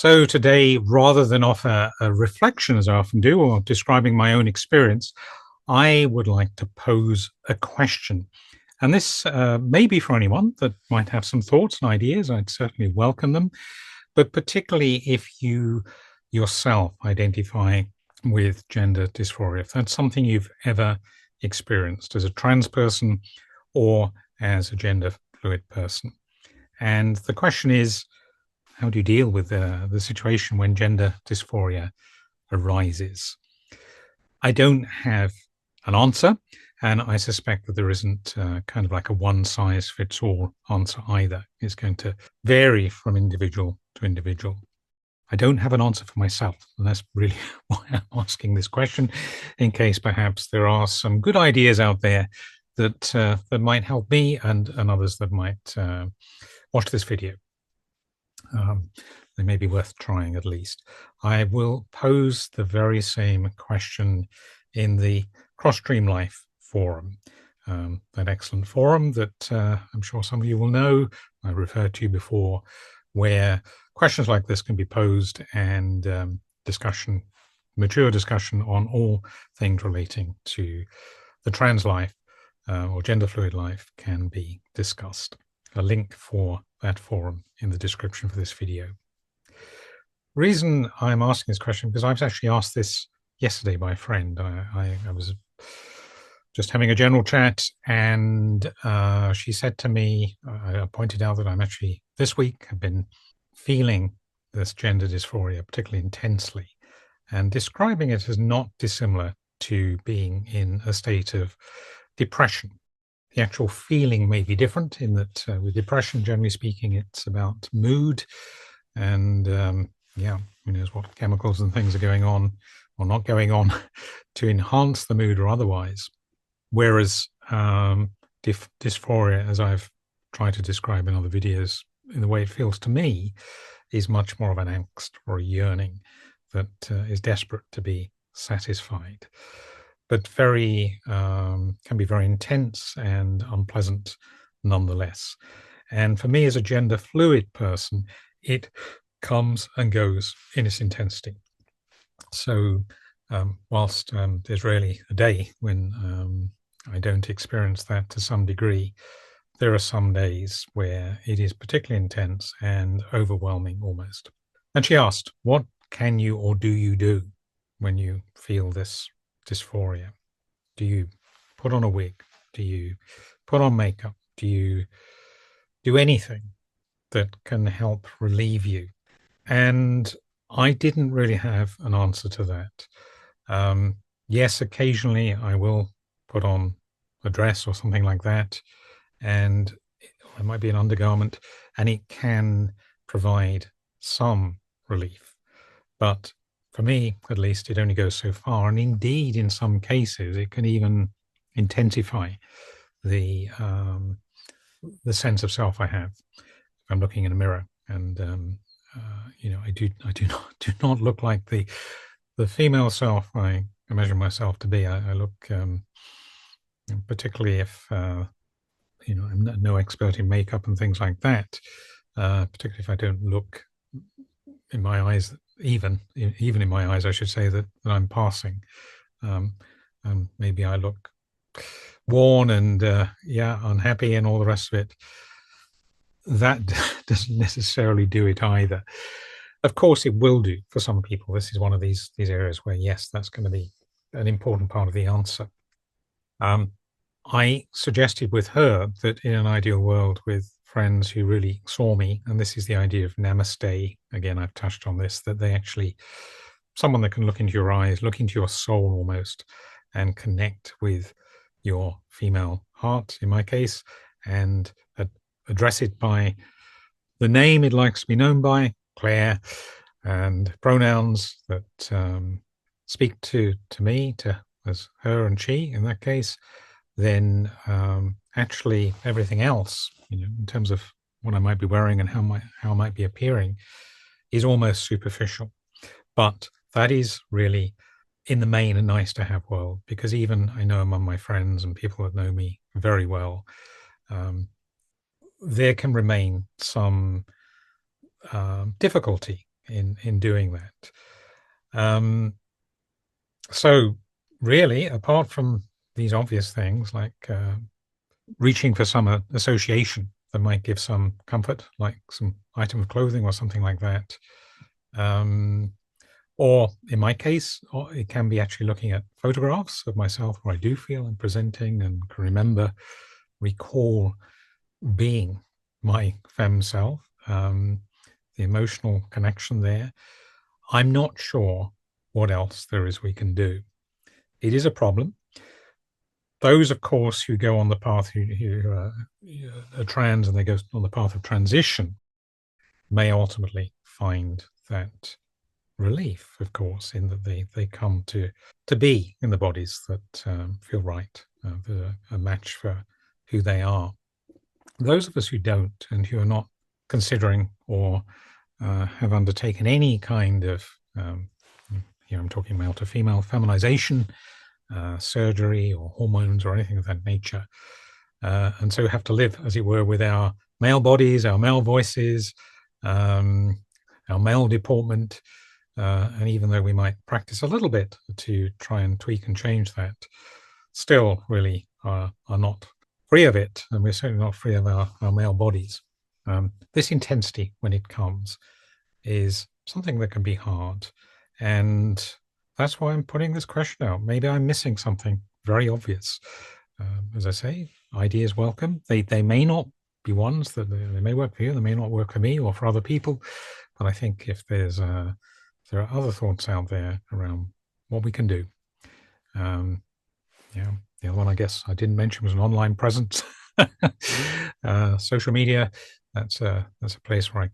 So today, rather than offer a reflection as I often do, or describing my own experience, I would like to pose a question. And this may be for anyone that might have some thoughts and ideas. I'd certainly welcome them. But particularly if you yourself identify with gender dysphoria, if that's something you've ever experienced as a trans person or as a gender fluid person. And the question is, how do you deal with the situation when gender dysphoria arises? I don't have an answer, and I suspect that there isn't kind of like a one-size-fits-all answer either. It's going to vary from individual to individual. I don't have an answer for myself, and that's really why I'm asking this question, in case perhaps there are some good ideas out there that that might help me and others that might watch this video. They may be worth trying at least. I will pose the very same question in the Cross Stream Life forum, that excellent forum that I'm sure some of you will know, I referred to before, where questions like this can be posed and mature discussion on all things relating to the trans life or gender fluid life can be discussed. A link for that forum in the description for this video. Reason I'm asking this question, because I was actually asked this yesterday by a friend. I was just having a general chat, and she said to me, I pointed out that I'm actually, this week, have been feeling this gender dysphoria particularly intensely, and describing it as not dissimilar to being in a state of depression. The actual feeling may be different in that with depression, generally speaking, it's about mood and yeah, who knows what chemicals and things are going on or not going on to enhance the mood or otherwise. Whereas dysphoria, as I've tried to describe in other videos, in the way it feels to me, is much more of an angst or a yearning that is desperate to be satisfied, but can be very intense and unpleasant nonetheless. And for me as a gender fluid person, it comes and goes in its intensity. So whilst there's rarely a day when I don't experience that to some degree, there are some days where it is particularly intense and overwhelming almost. And she asked, what can you or do you do when you feel this dysphoria? Do you put on a wig? Do you put on makeup? Do you do anything that can help relieve you? And I didn't really have an answer to that. Yes, occasionally I will put on a dress or something like that, and it might be an undergarment, and it can provide some relief. But for me, at least, it only goes so far. And indeed, in some cases, it can even intensify the sense of self I have. If I'm looking in a mirror, and you know, I do not look like the female self I imagine myself to be. I look, particularly if you know, I'm no expert in makeup and things like that. Particularly if I don't look, in my eyes, even in my eyes, I should say that I'm passing. And maybe I look worn and yeah, unhappy and all the rest of it. That doesn't necessarily do it either. Of course, it will do for some people. This is one of these areas where, yes, that's going to be an important part of the answer. I suggested with her that in an ideal world with friends who really saw me, and this is the idea of namaste, again, I've touched on this, that they actually, someone that can look into your eyes, look into your soul almost, and connect with your female heart, in my case, and address it by the name it likes to be known by, Claire, and pronouns that speak to me, as her and she in that case, then actually everything else, you know, in terms of what I might be wearing and how I might be appearing, is almost superficial. But that is really, in the main, a nice to have world, because even I know among my friends and people that know me very well, there can remain some difficulty in doing that. So really, apart from these obvious things like reaching for some association that might give some comfort, like some item of clothing or something like that, or in my case, it can be actually looking at photographs of myself where I do feel I'm presenting and can recall being my femme self, the emotional connection there. I'm not sure what else there is we can do. It is a problem. Those, of course, who go on the path, who are trans and they go on the path of transition, may ultimately find that relief, of course, in that they come to be in the bodies that feel right, a match for who they are. Those of us who don't and who are not considering or have undertaken any kind of, here I'm talking male to female feminization, surgery or hormones or anything of that nature, and so have to live, as it were, with our male bodies, our male voices, our male deportment, and even though we might practice a little bit to try and tweak and change that, still really are not free of it, and we're certainly not free of our male bodies. This intensity, when it comes, is something that can be hard, and that's why I'm putting this question out. Maybe I'm missing something very obvious. As I say, ideas welcome. They may not be ones that they may work for you, they may not work for me or for other people, but I think if there are other thoughts out there around what we can do. Yeah, the other one I guess I didn't mention was an online presence. Social media, that's a place where I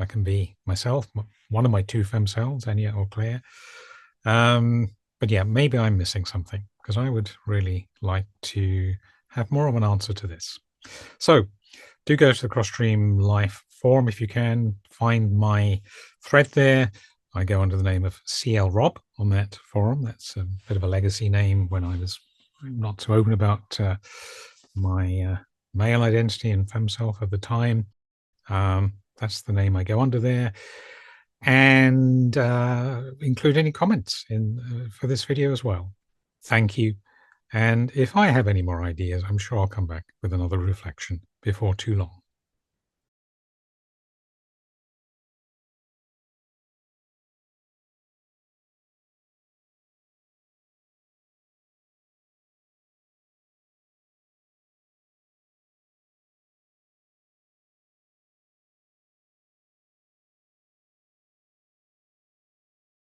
can be myself, one of my two femme selves, Anya or Claire. But yeah, maybe I'm missing something, because I would really like to have more of an answer to this. So do go to the Crossstream Life forum if you can. Find my thread there. I go under the name of CL Rob on that forum. That's a bit of a legacy name when I was not so open about my male identity and femme self at the time. That's the name I go under there. And include any comments in for this video as well. Thank you. And if I have any more ideas, I'm sure I'll come back with another reflection before too long.